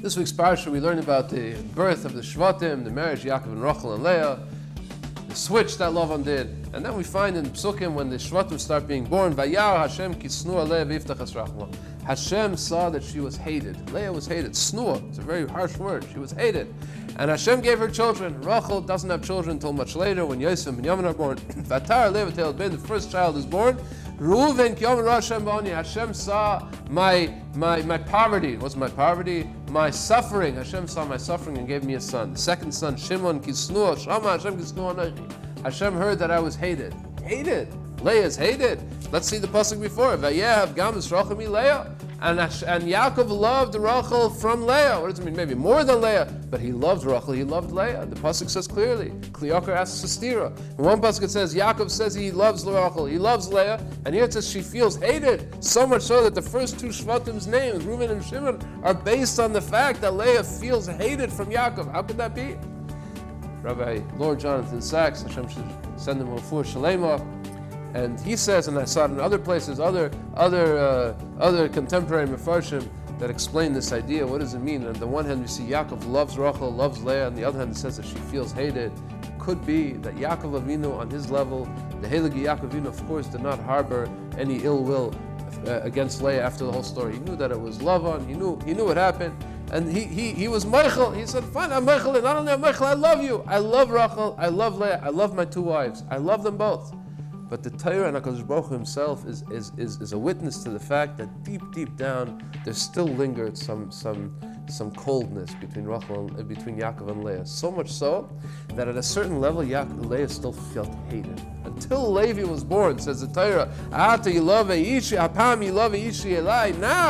This week's parsha we learn about the birth of the Shvatim, the marriage Yaakov and Rachel and Leah, the switch that Lavan did, and then we find in Psukim when the Shvatim start being born, Vayar Hashem ki snua Leah v'iftach es rachma. Hashem saw that she was hated. Leah was hated. Snua, it's a very harsh word. She was hated. And Hashem gave her children. Rachel doesn't have children until much later when Yosef and Binyamin are born. Vatar Leah v'tel ben, the first child is born. Reuven ki yomer Hashem b'ani. Hashem saw my poverty. What's my poverty? My suffering. Hashem saw my suffering and gave me a son. The second son, Shimon ki snua, Shama Hashem ki snua anochi. Hashem heard that I was hated. Hated. Leah is hated. Let's see the pasuk before. Vayehav gam es Rachel mi Leah. And Yaakov loved Rachel from Leah. What does it mean? Maybe more than Leah, but he loved Rachel. He loved Leah. The pasuk says clearly. Kliyakar asks Sestira. In one pasuk it says Yaakov says he loves Rachel. He loves Leah, and here it says she feels hated. So much so that the first two Shvatim's names, Reuven and Shimon, are based on the fact that Leah feels hated from Yaakov. How could that be? Rabbi Lord Jonathan Sachs, Hashem should send him a full shalema. And he says, and I saw it in other places, other contemporary mefarshim that explain this idea. What does it mean? On the one hand, we see Yaakov loves Rachel, loves Leah. On the other hand, it says that she feels hated. It could be that Yaakov Avinu, on his level, the Heilige Yaakov Avinu, of course, did not harbor any ill will against Leah after the whole story. He knew that it was Lavan. He knew what happened. And he was Michael. He said, fine, I'm Michael, and not only I'm Michael, I love you. I love Rachel. I love Leah. I love my two wives. I love them both. But the Torah and HaKadosh Baruch Hu himself is a witness to the fact that deep down there still lingered some coldness between Yaakov and Leah. So much so that at a certain level Leah still felt hated. Until Levi was born, says the Torah, now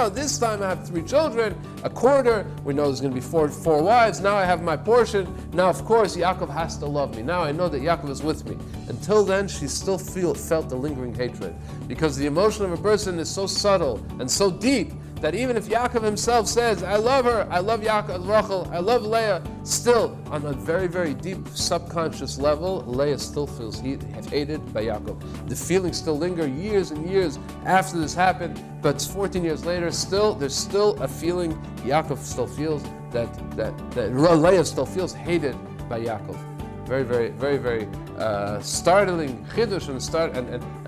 this time I have 3 children, a quarter, we know there's going to be four wives, now I have my portion, now of course Yaakov has to love me, now I know that Yaakov is with me. Until then she still felt the lingering hatred, because the emotion of a person is so subtle and so deep that even if Yaakov himself says, I love her, I love Yaakov, Rachel, I love Leah, still on a very, very deep subconscious level, Leah still feels hated by Yaakov. The feelings still linger years and years after this happened, but 14 years later, there's still a feeling Yaakov still feels that Leah still feels hated by Yaakov. Very, very, very, very startling chidush and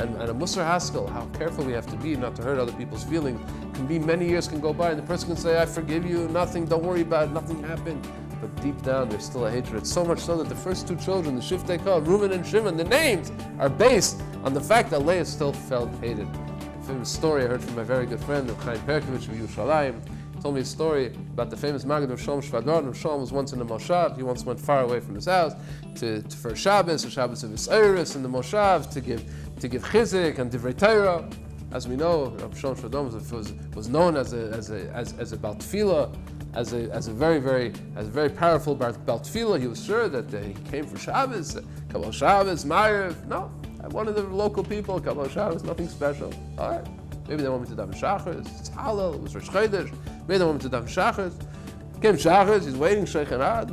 a musar haskel. How careful we have to be not to hurt other people's feelings. Can be many years can go by and the person can say, I forgive you, nothing, don't worry about it, nothing happened. But deep down there's still a hatred. So much so that the first 2 children, the Shiftei Kol, Reuven and Shimon, the names are based on the fact that Leah still felt hated. A famous story I heard from my very good friend, Chaim Perkovich of Yerushalayim. Told me a story about the famous Maggid of Shalom Shvadron. Shalom was once in the Moshav. He once went far away from his house for a Shabbos of Isairis in the Moshav to give chizik and divrei Torah. As we know, Shalom Shvadron was known as a Bal Tefillah, as a very powerful Bal Tefillah. He was sure that he came for Shabbos, Kabbalah Shabbos, Ma'ariv. No, one of the local people, Kabbalah Shabbos, nothing special. All right. Maybe they want me to daven Shachris. It's Halal. It was Rosh Chodesh. Maybe they want me to daven Shachris. Came Shachris. He's waiting. Sheikh Arad.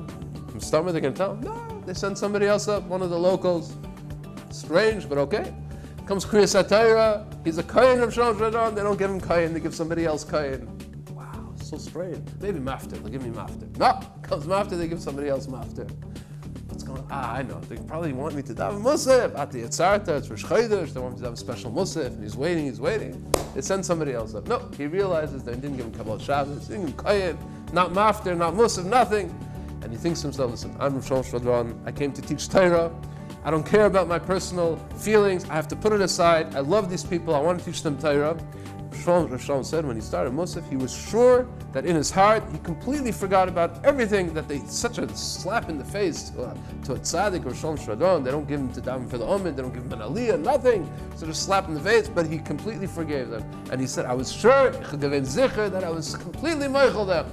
From stomach, they can tell him. No, they send somebody else up. One of the locals. Strange, but okay. Comes Kriyas HaTorah. He's a Kohen of Shalom Shvadron. They don't give him Kohen. They give somebody else Kohen. Wow, so strange. Maybe Mafter. They'll give me Mafter. No, comes Mafter. They give somebody else Mafter. What's going on? I know. They probably want me to daven Musaf. At the Yitzarta, it's Rosh Chodesh. They want me to have a special Musaf. And he's waiting. They send somebody else up. No, he realizes they didn't give him Kabbalah Shabbos, they didn't give him Kohen, not Mafter, not Musaf, nothing. And he thinks to himself, listen, I'm Rav Shalom Shvadron. I came to teach Torah. I don't care about my personal feelings. I have to put it aside. I love these people. I want to teach them Torah. Rav Shalom said when he started Musaf, he was sure that in his heart he completely forgot about everything, that such a slap in the face to a tzaddik or Shalom Shvadron. They don't give him to daven for the Ummah, they don't give him an aliyah, nothing. So just slap in the face, but he completely forgave them. And he said, I was sure that I was completely meichel them.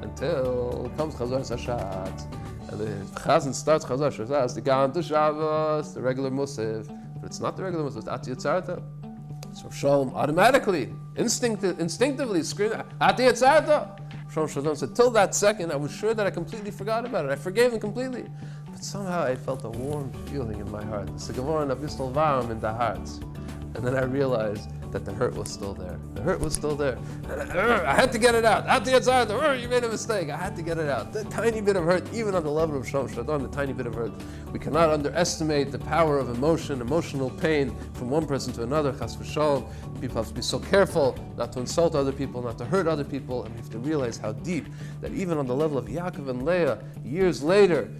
Until comes Chazar Sashat. And the Chazan starts Chazar Sashat, the Gantu Shabbos, the regular Musaf. But it's not the regular Musaf, it's At Yitzarta. So Shalom automatically, instinctively screamed, At Yitzarta! Shalom Shadon said, till that second, I was sure that I completely forgot about it. I forgave him completely. But somehow I felt a warm feeling in my heart. It's a Gevorah Navistal Varm in the hearts. And then I realized that the hurt was still there. The hurt was still there. I had to get it out. Out the inside, you made a mistake. I had to get it out. The tiny bit of hurt, even on the level of Shalom Shadon, the tiny bit of hurt. We cannot underestimate the power of emotion, emotional pain from one person to another. Chas v'shalom. People have to be so careful not to insult other people, not to hurt other people, and we have to realize how deep that even on the level of Yaakov and Leah, years later,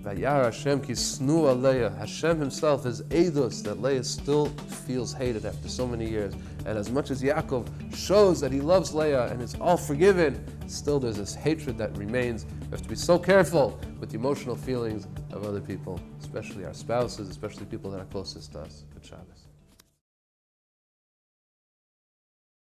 Vayar Hashem ki snua Leah. Hashem himself is eidos that Leah still feels hated after so many years. And as much as Yaakov shows that he loves Leah and is all forgiven, still there's this hatred that remains. We have to be so careful with the emotional feelings of other people, especially our spouses, especially people that are closest to us. Good Shabbos.